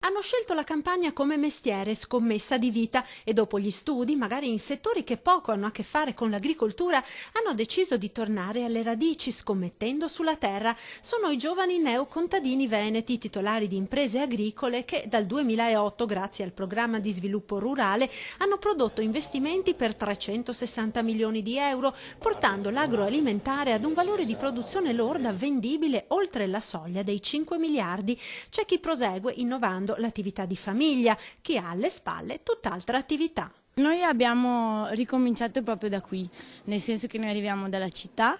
Hanno scelto la campagna come mestiere, scommessa di vita e dopo gli studi, magari in settori che poco hanno a che fare con l'agricoltura, hanno deciso di tornare alle radici scommettendo sulla terra. Sono i giovani neocontadini veneti, titolari di imprese agricole che dal 2008, grazie al programma di sviluppo rurale, hanno prodotto investimenti per 360 milioni di euro, portando l'agroalimentare ad un valore di produzione lorda vendibile oltre la soglia dei 5 miliardi. C'è chi prosegue innovando l'attività di famiglia, chi ha alle spalle tutt'altra attività. Noi abbiamo ricominciato proprio da qui, nel senso che noi arriviamo dalla città,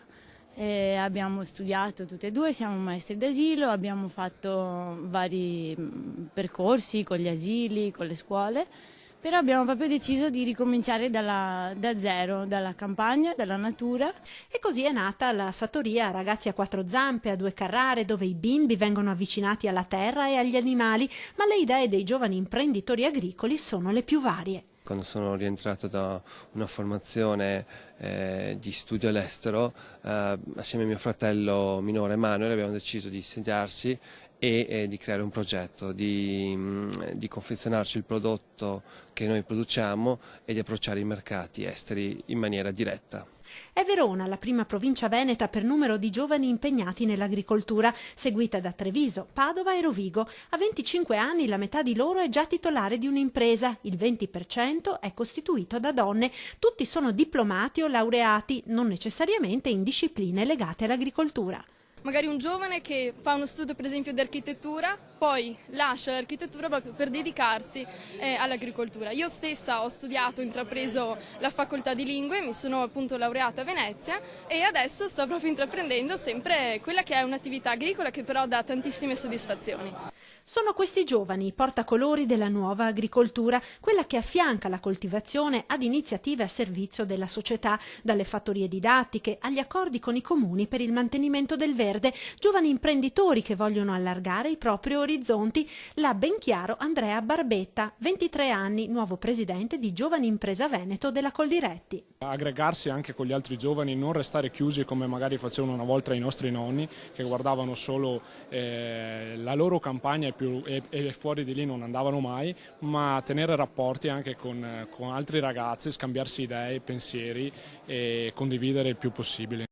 abbiamo studiato tutte e due, siamo maestri d'asilo, abbiamo fatto vari percorsi con gli asili, con le scuole, però abbiamo proprio deciso di ricominciare da zero, dalla campagna, dalla natura. E così è nata la fattoria Ragazzi a quattro zampe, a due carrare, dove i bimbi vengono avvicinati alla terra e agli animali, ma le idee dei giovani imprenditori agricoli sono le più varie. Quando sono rientrato da una formazione di studio all'estero, assieme a mio fratello minore Manuel abbiamo deciso di insediarsi e di creare un progetto, di confezionarci il prodotto che noi produciamo e di approcciare i mercati esteri in maniera diretta. È Verona la prima provincia veneta per numero di giovani impegnati nell'agricoltura, seguita da Treviso, Padova e Rovigo. A 25 anni la metà di loro è già titolare di un'impresa, il 20% è costituito da donne. Tutti sono diplomati o laureati, non necessariamente in discipline legate all'agricoltura. Magari un giovane che fa uno studio per esempio di architettura, poi lascia l'architettura proprio per dedicarsi all'agricoltura. Io stessa ho studiato, ho intrapreso la facoltà di lingue, mi sono appunto laureata a Venezia e adesso sto proprio intraprendendo sempre quella che è un'attività agricola che però dà tantissime soddisfazioni. Sono questi giovani i portacolori della nuova agricoltura, quella che affianca la coltivazione ad iniziative a servizio della società, dalle fattorie didattiche agli accordi con i comuni per il mantenimento del verde, giovani imprenditori che vogliono allargare i propri orizzonti. L'ha ben chiaro Andrea Barbetta, 23 anni, nuovo presidente di Giovani Impresa Veneto della Coldiretti. Aggregarsi anche con gli altri giovani, non restare chiusi come magari facevano una volta i nostri nonni che guardavano solo la loro campagna e fuori di lì non andavano mai, ma tenere rapporti anche con altri ragazzi, scambiarsi idee, pensieri e condividere il più possibile.